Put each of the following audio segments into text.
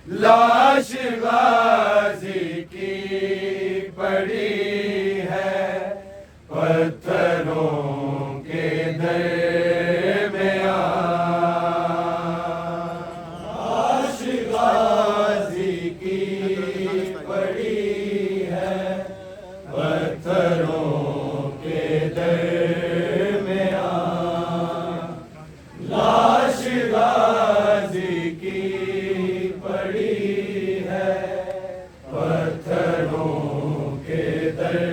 लाश गाजी की पड़ी है पत्थरों के दरमियान। लाश गाजी की पड़ी है पत्थरों के दरमियान। लाश गाजी की पड़ी है पत्थरों के दरमियान।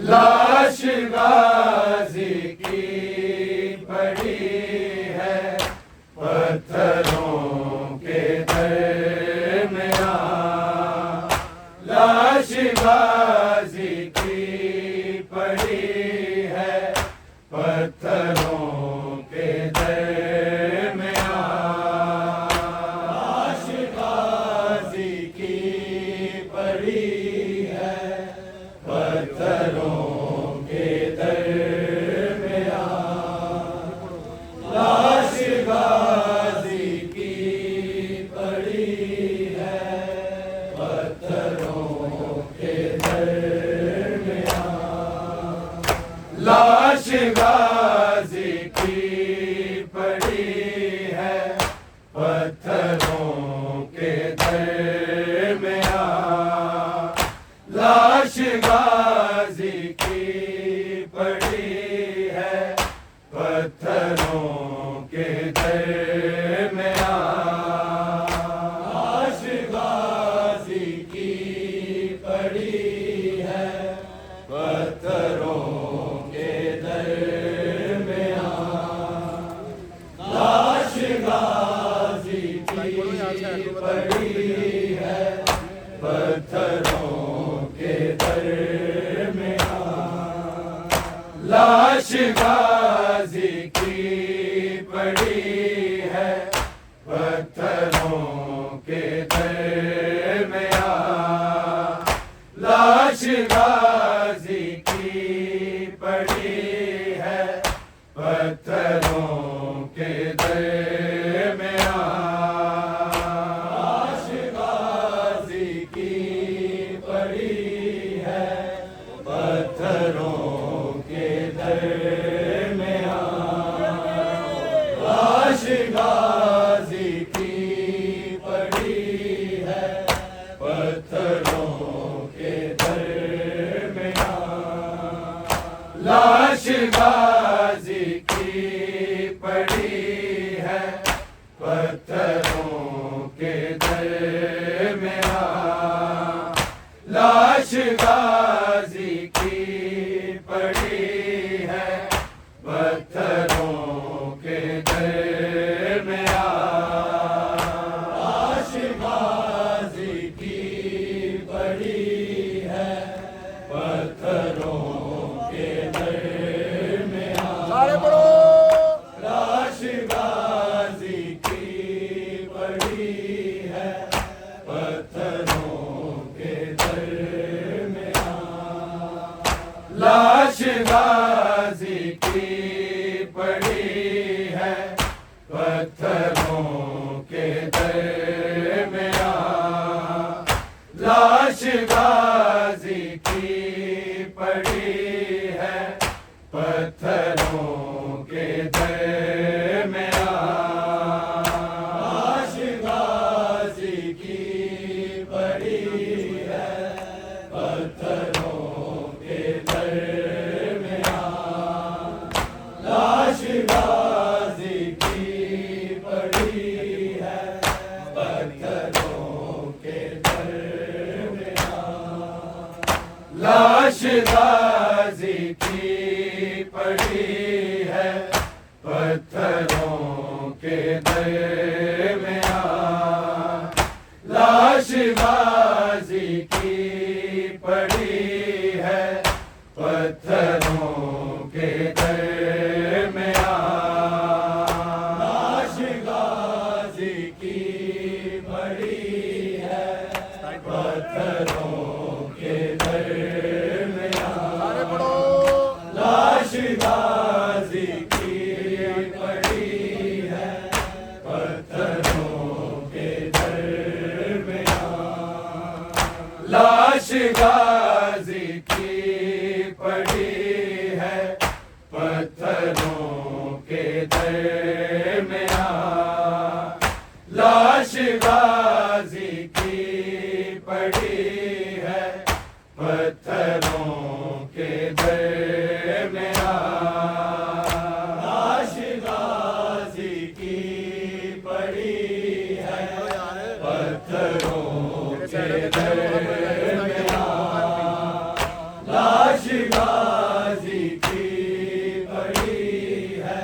लाश गाजी की पड़ी है पत्थरों के दरमियान। लाश गाजी की पड़ी है पत्थरों के दरमियान। लाश गाजी की पड़ी है पत्थरों के दरमियान। लाश गाजी की पड़ी है पत्थरों के दरमियान। लाश गाजी की पड़ी है पत्थरों के दरमियान। लाश गाजी की पड़ी है पत्थरों के दरमियान। लाश गाजी की पड़ी है पत्थरों के दरमियान। लाश गाजी की पड़ी है पत्थरों के दरमियान। लाश गाजी की पड़ी है पत्थरों के दरमियान। लाश गाजी की पड़ी है पत्थरों के दरमियान। लाश गाजी की पड़ी है पत्थरों के दरमियान। लाश गाजी की पड़ी है पत्थरों के दरमियान। लाश गाजी की पड़ी है पत्थरों के दरमियान। लाश गाजी की पड़ी है पत्थरों के दरमियान। लाश गाजी की पड़ी है पत्थरों के दरमियान। सारे पढ़ो। लाश गाजी की पड़ी है पत्थरों के दरमियान। लाश गाजी की पड़ी है पत्थरों के दरमियान। लाश गाजी की पड़ी है पत्थरों के दरमियान। लाश गाजी की पड़ी है पत्थरों के दरमियान। लाश गाजी की पड़ी है पत्थरों के दरमियान। लाश गाजी की पड़ी है पत्थरों के दरमियान। लाश गाजी की पड़ी है पत्थरों के दरमियान। लाश गाजी की पड़ी है पत्थरों के दरमियान। सारे पढ़ो। लाश गाजी की पड़ी है पत्थरों गाजी की पड़ी है पत्थरों के दरमियां। लाश गाजी की पड़ी है पत्थरों के दरमियां। लाश गाजी की पड़ी है पत्थरों के दरमियां। लाश गाजी की पड़ी है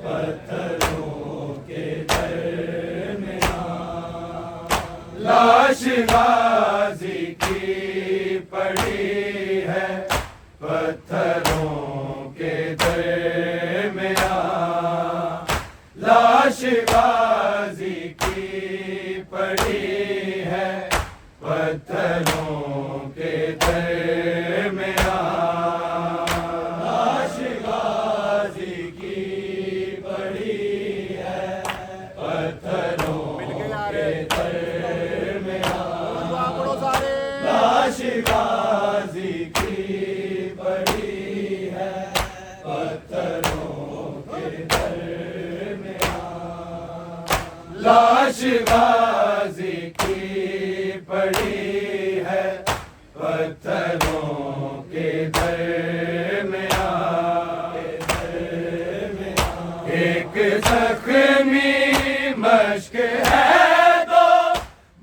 पत्थरों के दरमियां। लाश गाजी की पड़ी है पत्थरों के दरमियां। लाश गाजी की पड़ी है पत्थरों के दरमियां। लाश गाजी की पड़ी है पत्थरों के दरमियां। लाश गाजी की पड़ी है पत्थरों के दरमियां। लाश गाजी की पड़ी है पत्थरों के दरमियां। एक जख्मी मश्क है दो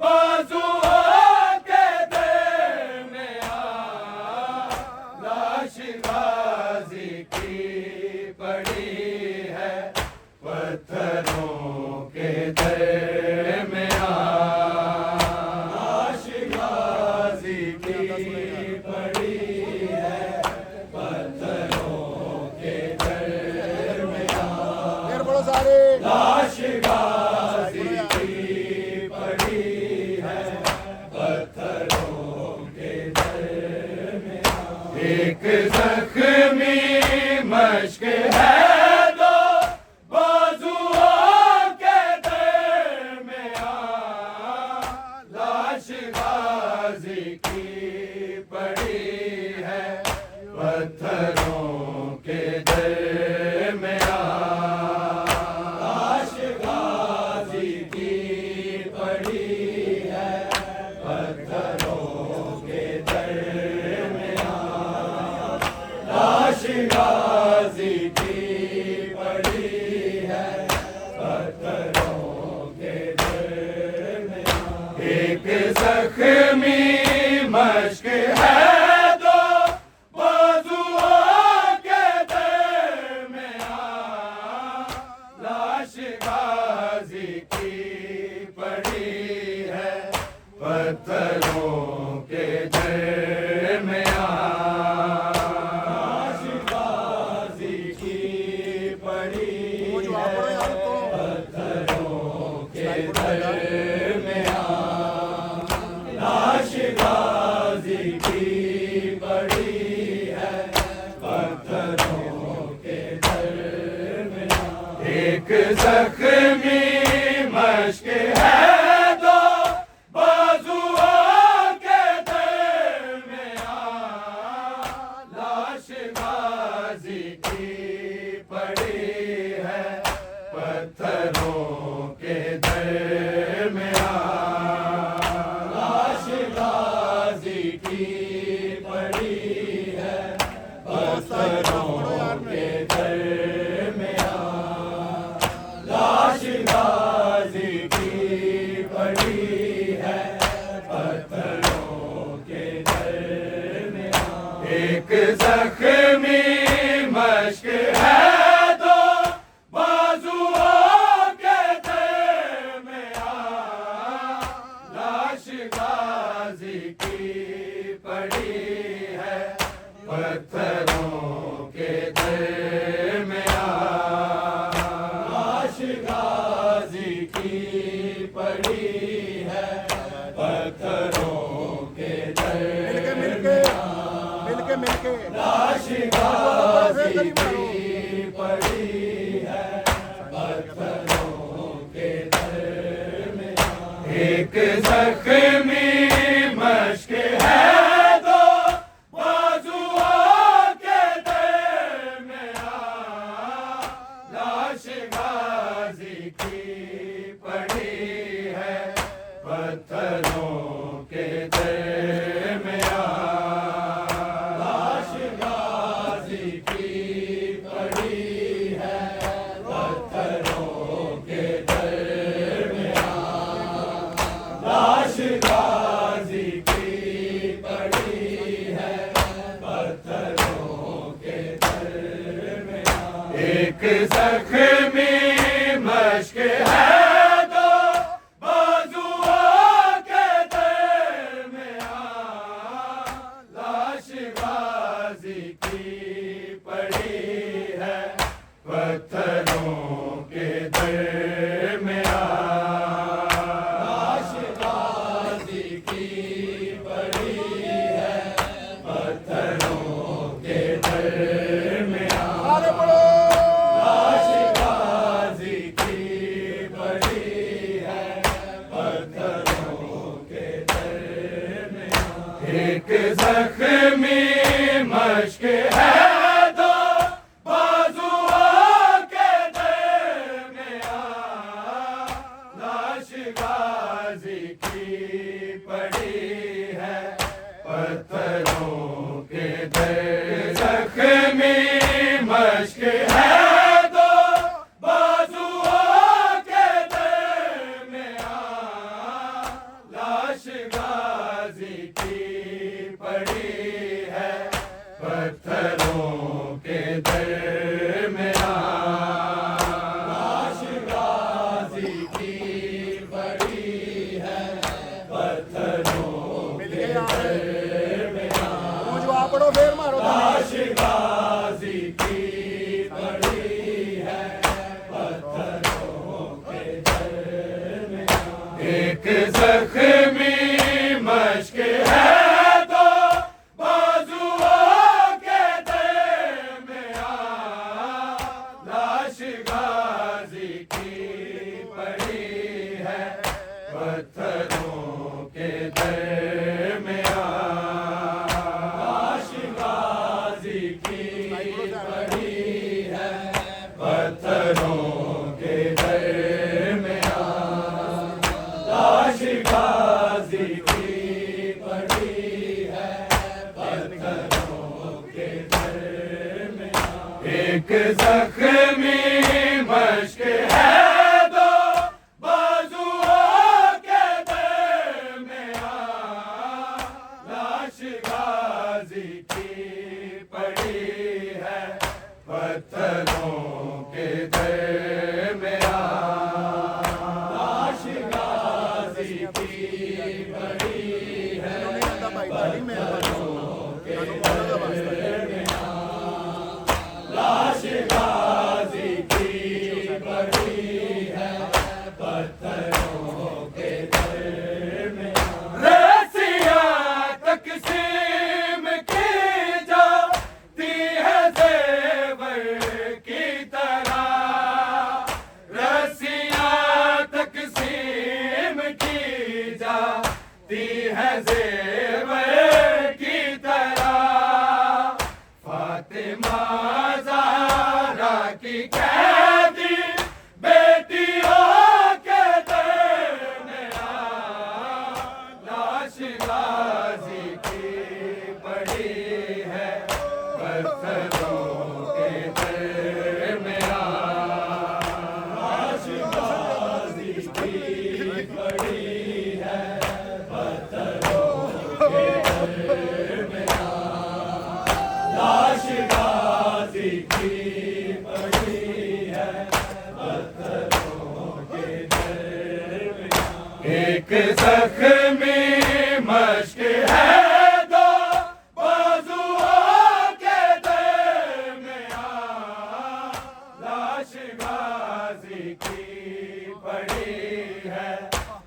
बाजुओं के दरमियां। लाश गाजी की पड़ी है पत्थरों के दरमियां। लाश गाजी की पड़ी है पत्थरों के दरमियां। लाश गाजी की पड़ी है पत्थरों के दरमियां। एक जख्मी मश्क है दो बाजुओं के दरमियां। लाश गाजी की पड़ी है पत्थरों के दरमियां। लाश गाजी की पड़ी है पत्थरों के दरमियां। लाश गाजी की पड़ी है पत्थरों के दरमियां। एक जख्मी मश्क है दो बाजुओं के दरमियां। लाश गाजी की पड़ी है पत्थरों के दरमियां। लाश गाजी की पड़ी है पत्थरों के दरमियां। लाश गाजी की पड़ी है पत्थरों के दरमियां। एक जख्मी मश्क है दो बाजुओं के दरमियां। लाश गाजी की पड़ी है पत्थरों के दरमियां। लाश गाजी की पड़ी है पत्थरों के दरमियां। लाश गाजी की पड़ी है पत्थरों के दरमियां। एक जख्मी मश्क है दो बाजुओं के दरमियां। लाश गाजी की पड़ी है पत्थरों के दरमियां। लाश गाजी की पड़ी है पत्थरों के दरमियां। लाश गाजी की पड़ी है पत्थरों के दरमियां। एक जख्मी मश्क है पड़ी है पत्थरों के दरमियान। लाश गाजी की पड़ी है पत्थरों के दरमियान। लाश गाजी की पड़ी है पत्थरों के दरमियान। एक जख्मी मश्क है तो बाजुओं के दरमियान। लाश गाजी की पड़ी है पत्थरों के दरमियान। लाश गाजी की पड़ी है पत्थरों के दरमियान। लाश गाजी की पड़ी है पत्थरों के दरमियान। एक जख्मी मश्क है तो बाजुओं के दरमियान। लाश गाजी की पड़ी है पत्थरों के दरमियान। जख्मी मश्क है तो बाजुओं के दरमियान। लाश गाजी की पड़ी है पत्थरों के दरमियान। लाश गाजी की पड़ी है पत्थरों के दरमियान। पढ़ो फिर मारो। लाश गाजी की पड़ी है पत्थरों के दरमियान। एक जख्मी मश्क है तो बाजुओं के दरमियान। लाश गाजी की पड़ी है पत्थरों के दरमियान। लाश गाजी की पड़ी है पत्थरों के दरमियान। लाश गाजी की पड़ी है पत्थरों के दरमियान। एक जख्मी मश्क है तो बाजुओं के दरमियान। लाश गाजी की पड़ी है पत्थरों के दरमियान। लाश गाजी की पड़ी है पत्थरों के दरमियान। लाश गाजी की पड़ी है पत्थरों के दरमियान। रस्सियां तकसीम की जाती है ज़ेवर की तरह। रस्सियां तकसीम की जाती है ज़ेवर की तरह। फातिमा ज़हरा की कैदी बेटियों के दरमियान। लाश गाजी की पड़ी है पत्थरों के दरमियान। लाश गाजी की पड़ी है पत्थरों के दरमियान। लाश गाजी की पड़ी है पत्थरों के दरमियान। एक जख्मी मश्क है तो बाजुओं के दरमियान। लाश गाजी की पड़ी है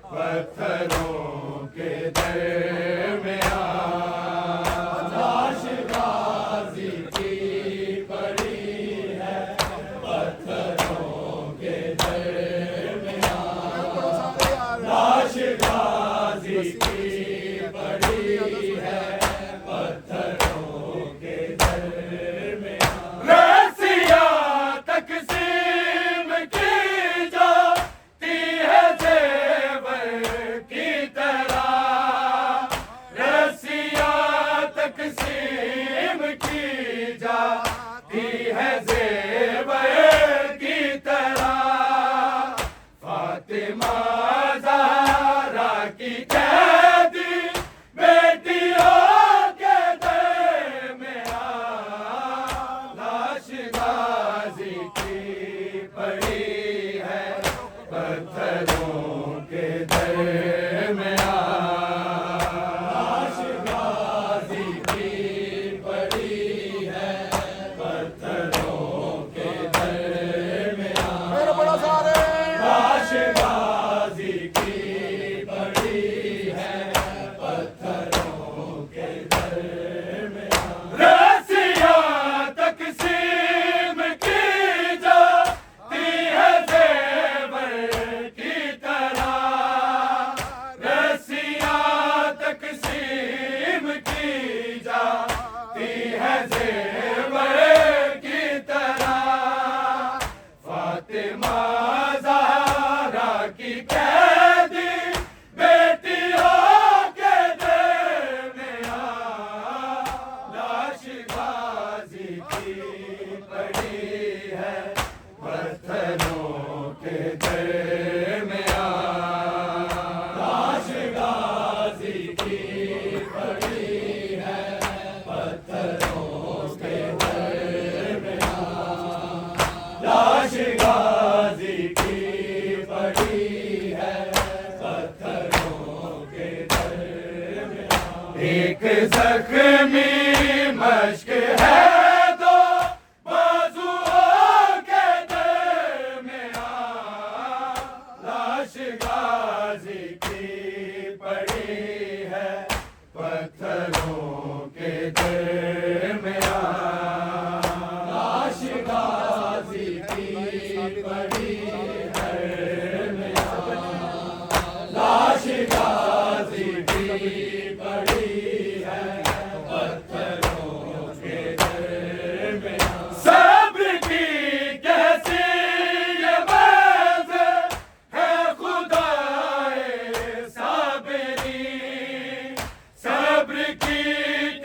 पत्थरों के दरमियान। लाश गाजी की पड़ी है पत्थरों के दरमियान। लाश गाजी की पड़ी है पत्थरों के दरमियान। रस्सियां तकसीम की फातिमा ज़हरा की कैदी बेटियों के दर में लाश गाजी की पड़ी है पत्थरों के दर में लाश गाजी की पड़ी है पत्थरों के दर में लाश गाजी की पड़ी है पत्थरों के दर में रस्सियां तकसीम की जाती है ज़ेवर की तरह रस्सियां तकसीम की जाती है ज़ेवर की तरह फातिमा ज़हरा की कैदी बेटियों के दर में लाश गाजी की पड़ी है पत्थरों के दर में लाश गाजी की पड़ी है पत्थरों के दर में लाश गाजी की पड़ी है पत्थरों के दर में एक जख्मी मश्क है तो बाजुओं के दर में लाश गाजी की पड़ी है पत्थरों के दर में लाश गाजी की पड़ी है लाश गाजी की पड़ी है पत्थरों के दर में सब्र की कैसी ये मंज़िल है खुदाए साबिरी सब्र की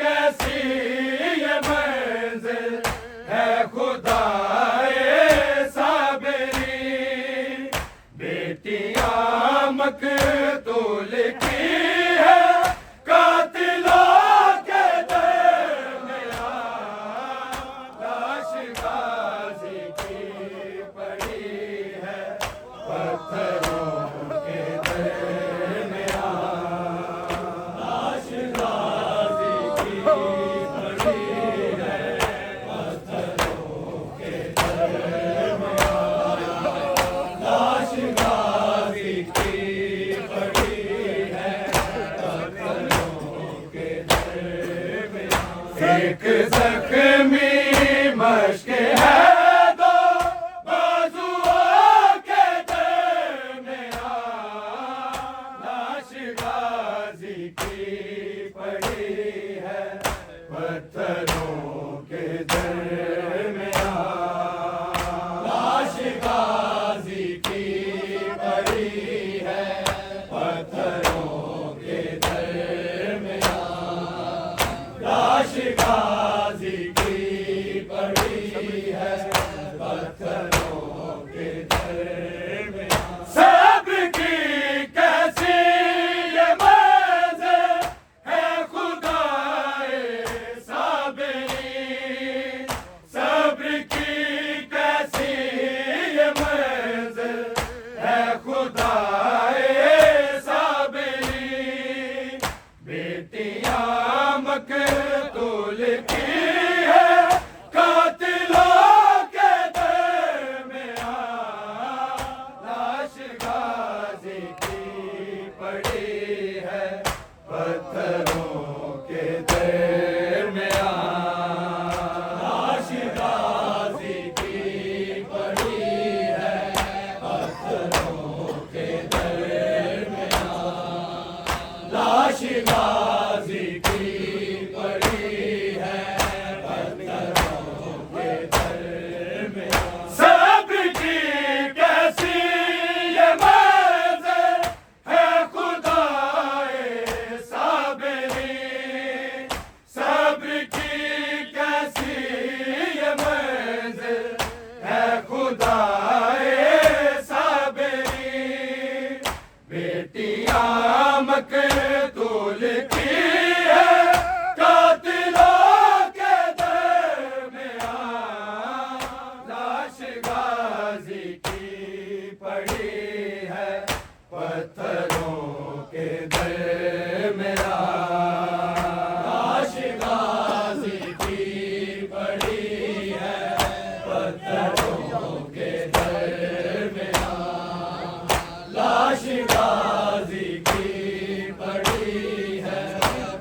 कैसी ये मंज़िल है खुदाए साबिरी बेटियां मकतूल की है कातिलों के दर में लाश गाजी की पड़ी है पत्थरों के दर में लाश गाजी की पड़ी है पत्थरों के दर में लाश गाजी की पड़ी है पत्थरों के दर में एक जख्मी मश्क है दो बाजुओं के दर में लाश गाजी की पड़ी है पत्थरों के दर में लाश गाजी की पड़ी है पत्थरों के दर में लाश गाजी की पड़ी है पत्थरों के दर में सब्र की कैसी ये मंज़िल है खुदाए साबिरी सब्र की कैसी ये मंज़िल है खुदाए साबिरी बेटियां मकतूल की है कातिलों के दर में लाश गाजी की पड़ी है पत्थरों के दर में लाश गाजी की पड़ी है पत्थरों के दर में लाश गाजी की पड़ी है पत्थरों के दर में सब्र की कैसी ये मंज़िल है खुदाए साबिरी सब्र की कैसी ये मंज़िल है खुदाए साबिरी मकतूल की है कातिलों के दरमियां, लाश गाजी की पड़ी है पत्थरों के दरमियां, लाश गाजी की पड़ी है पत्थरों के दरमियां, लाश गाजी की पड़ी है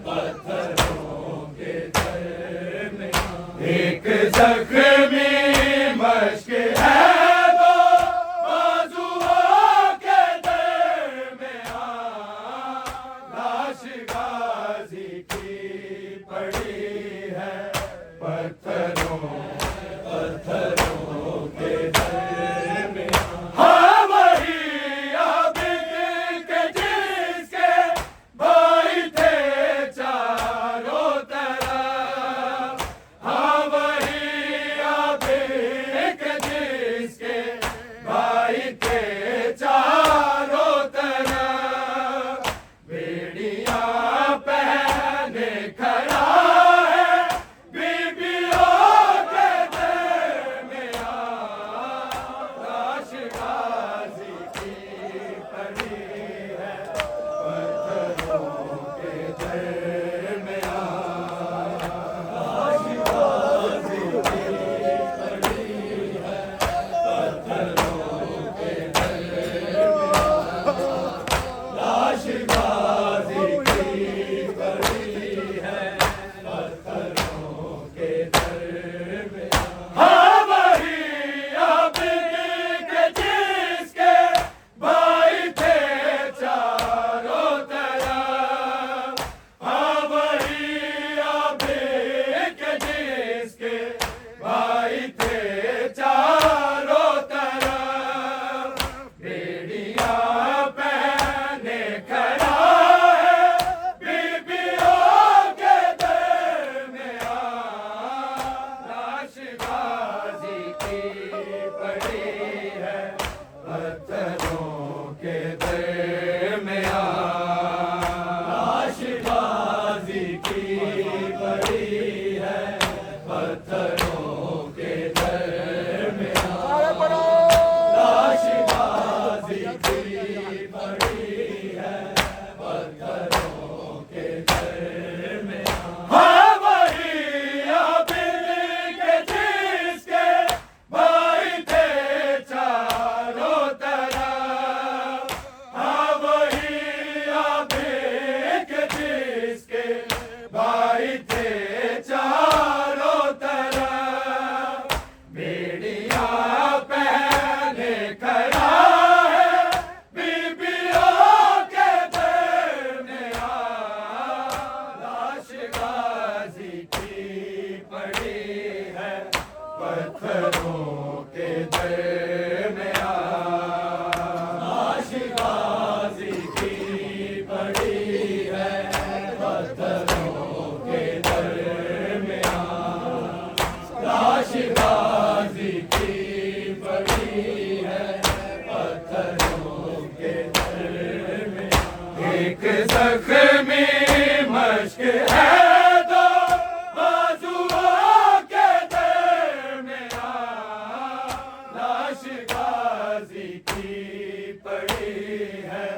पत्थरों के दरमियां। एक जख्मी मश्क है दो बाजुओं के दरमियां, लाश गाजी की पड़ी है पत्थरों के दरमियां। हाँ वही आबिद के जिसके भाई थे चारों तरफ, हाँ वही आबिद के जिसके भाई थे चारों तरफ, बेड़ियां पहने खड़ा है बीबियों के दरमियां, लाश गाजी की पड़ी है पत्थरों के दरमियां, लाश गाजी की पड़ी है पत्थरों के दरमियां, लाश गाजी की पड़ी है पत्थरों के दरमियां। हाँ वही आबिद के जिसके भाई थे चारों तरफ, हाँ वही आबिद के जिसके भाई थे चारों तरफ, बेड़ियां पहने खड़ा है बीबियों के दरमियां, लाश गाजी की पड़ी है पत्थरों के दरमियां, लाश गाजी की पड़ी है पत्थरों के दरमियां, लाश गाजी की पड़ी है पत्थरों के दरमियां। हाँ वही आबिद के जिसके भाई थे चारों तरफ, हाँ वही आबिद के जिसके भाई थे चारों तरफ, बेड़ियां पहने खड़ा है बीबियों के दरमियां, लाश गाजी की पड़ी है पत्थरों के दरमियां, लाश गाजी की पड़ी है पत्थरों के दरमियां, लाश गाजी की पड़ी है पत्थरों के दरमियां। एक जख्मी मश्क है दो बाजुओं के दरमियां, लाश गाजी की पड़ी है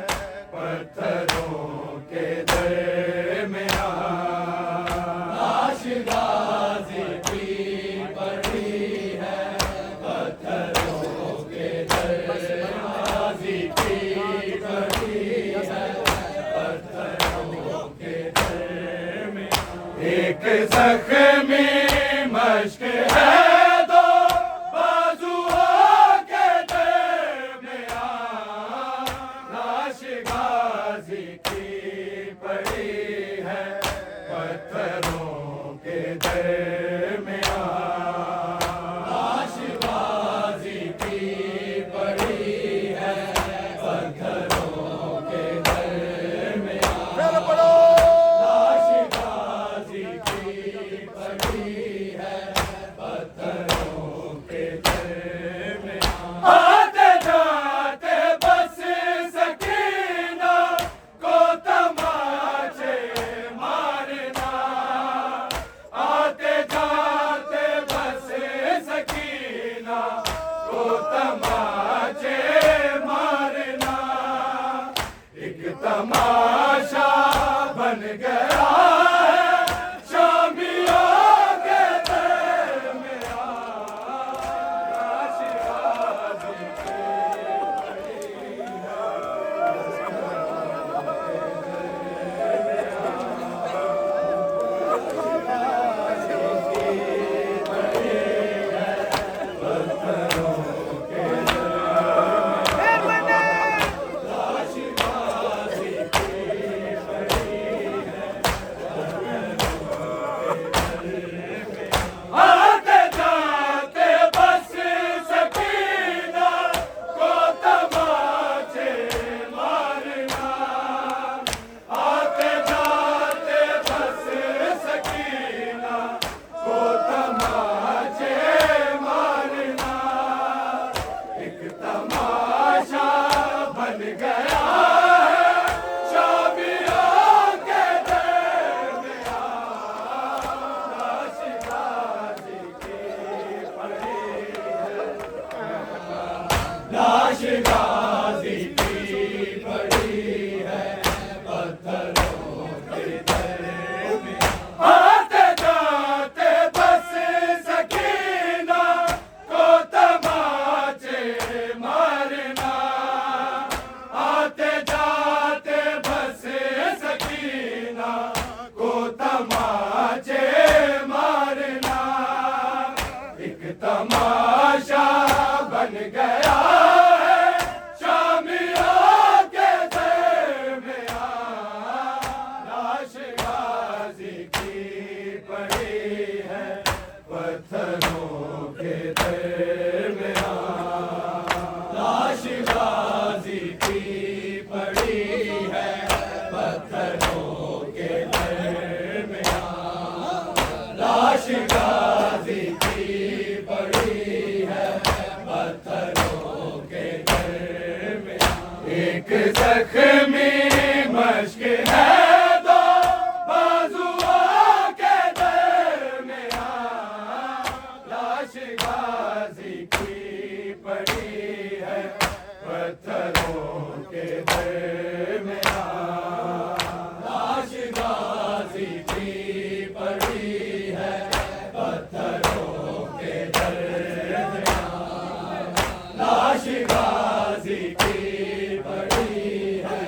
पत्थरों के दरमियां, लाश गाजी की पड़ी है पत्थरों के दरमियां, गाजी की पड़ी है पत्थरों के दरमियां। एक जख्मी मश्क है दो बाजुओं के दरमियां, लाश गाजी की पड़ी है पत्थरों के दरमियां, लाश गाजी की पड़ी है पत्थरों के दरमियां, लाश गाजी की पड़ी है पत्थरों के दरमियां। आते जाते बस सकीना तमाशा बन गया है शामियों के दरमियां। लाश गाजी की लाश गाजी की पड़ी है पत्थरों के दरमियां। आते जाते बस सकीना को तमाचे मारना। आते जाते बस सकीना को तमाचे मारना। एक तमाशा बन गया पत्थरों के दरमियां। लाश गाजी की पड़ी है पत्थरों के दरमियां। लाश गाजी की पड़ी है पत्थरों के दरमियां। एक जख्मी मश्क है गाजी की पड़ी है पत्थरों के दरमियां। लाश गाजी की पड़ी है पत्थरों के दरमियां। लाश गाजी की पड़ी है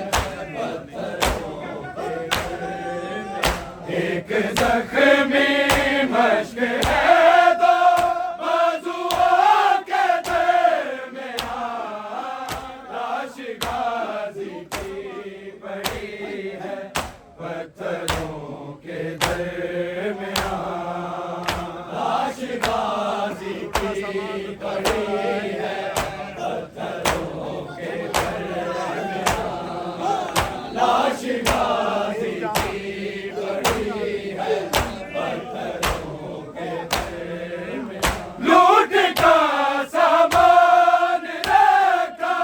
पत्थरों के दरमियां। एक जख्मी मश्क है पत्थरों के दरमियां। लाश गाजी की पड़ी है पत्थरों के दरमियां। लाश गाजी की पड़ी है पत्थरों के दरमियां। लूट का सामान रखा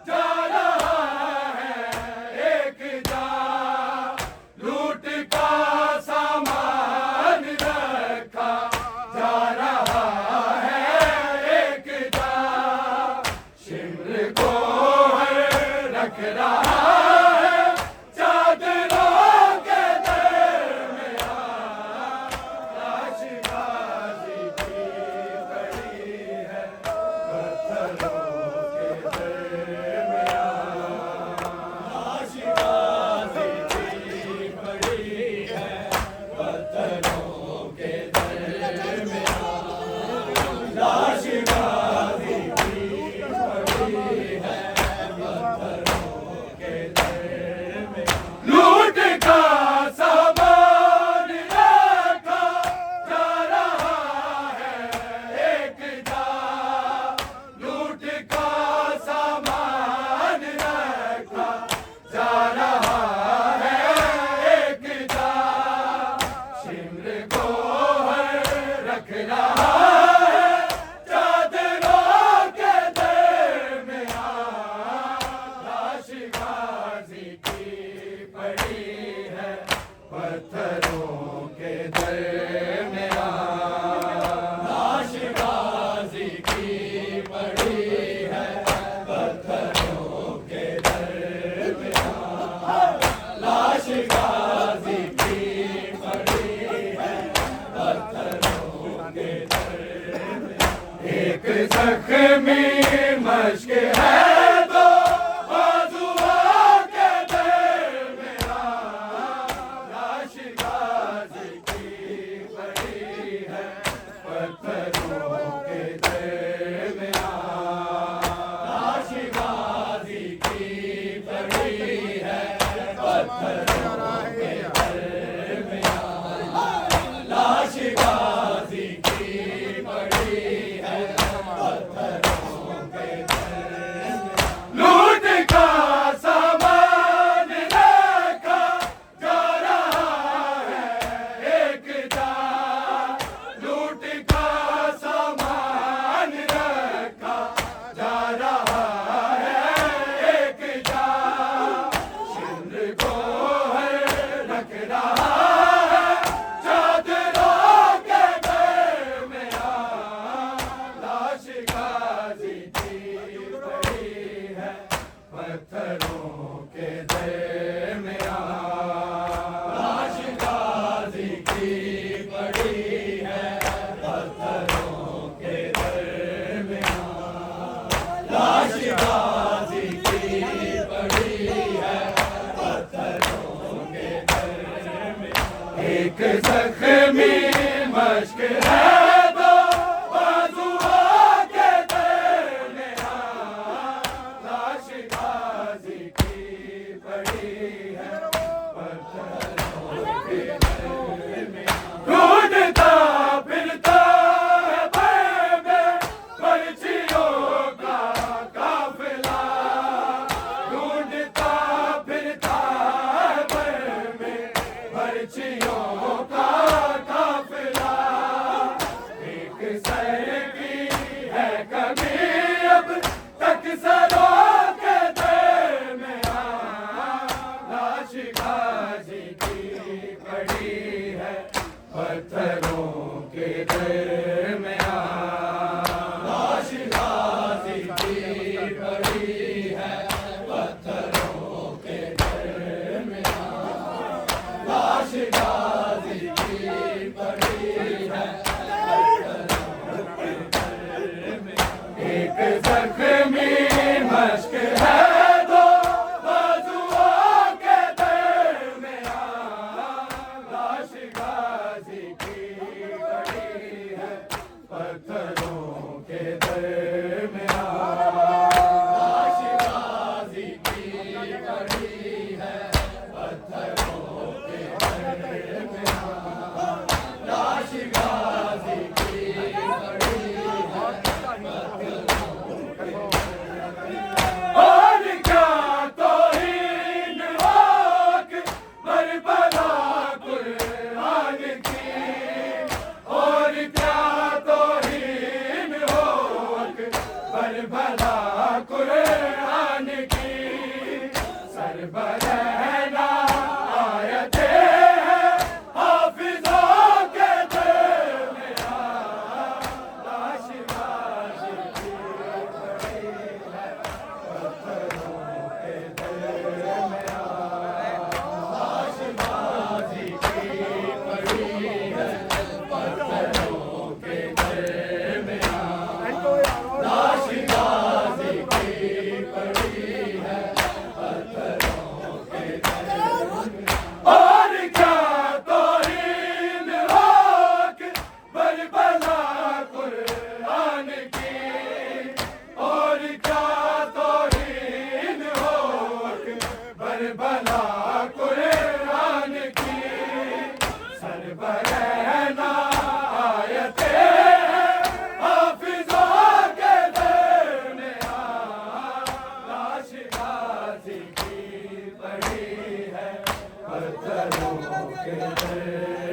जा रहा है एक जा। लूट का सामान रखा जा रहा है एक जा। शिमर को रख रहा है चादरों के दरमियां। लाश गाजी की पड़ी है पत्थरों के दरमियां। लाश गाजी की पड़ी है पत्थरों के दरमियां। लाश गाजी की पड़ी है पत्थरों के दरमियां। लूट का सामान रखा जा रहा है एक जा। लूट का सामान रखा जा रहा है एक जा। शिमर को रख रहा है चादरों के दरमियां। लाश गाजी की पड़ी है पत्थरों के दरमियां। लाश गाजी की पड़ी है पत्थरों के दरमियां। लाश गाजी की पड़ी है पत्थरों के दर। एक जख्मी मश्क है तो बाजुओं के दरमियां, लाश गाजी की पड़ी है पत्थरों के दरमियां, लाश गाजी की पड़ी है पत्थरों के दरमियां, लाश गाजी की पड़ी है पत्थरों के दरमियां। लूट का सामान रखा जा रहा है एक जा, लूट का सामान रखा जा रहा है एक जा, सिंध को हर रख रहा है चादरों के दरमियां, लाश गाजी की पड़ी है पत्थरों के दरमियां, लाश गाजी की पड़ी है पत्थरों के दरमियां, लाश गाजी की पड़ी है पत्थरों के दरमियां। एक जख्मी मश्क है तो बाजुओं के दरमियां, लाश गाजी की पड़ी है पत्थरों के दरमियां। ढूंढता फिरता है भय में पर्चियों का काफिला, ढूंढता फिरता है भय में पर्चियों का काफिला, एक सर की है कभी अब तक सरों के दरमियां, लाश गाजी की पड़ी है पत्थरों के दरमियां, लाश गाजी की पड़ी है पत्थरों के दरमियां, लाश गाजी की पड़ी है पत्थरों के दरमियां। एक जख्मी मश्क है तो बाजुओं के दरमियां, लाश गाजी की पड़ी है पत्थरों के दरमियां, लाश गाजी की पड़ी है पत्थरों के दरमियां, लाश गाजी की पड़ी है पत्थरों के दरमियां। और क्या तौहीन होक बरबला कुरान की, और क्या तौहीन होक बरबला कुरान की, सरबरहना आयतें हैं हाफिजों के दरमियां, लाश गाजी की पड़ी है पत्थरों के दरमियां, लाश गाजी की पड़ी है पत्थरों के दरमियां, लाश गाजी की पड़ी है पत्थरों के दरमियां। और क्या तौहीन होक बरबला कुरान की, और क्या तौहीन होक बरबला कुरान की, सरबरहना आयतें हैं हाफिजों के दरमियां, लाश गाजी की पड़ी है पत्थरों के दरमियां।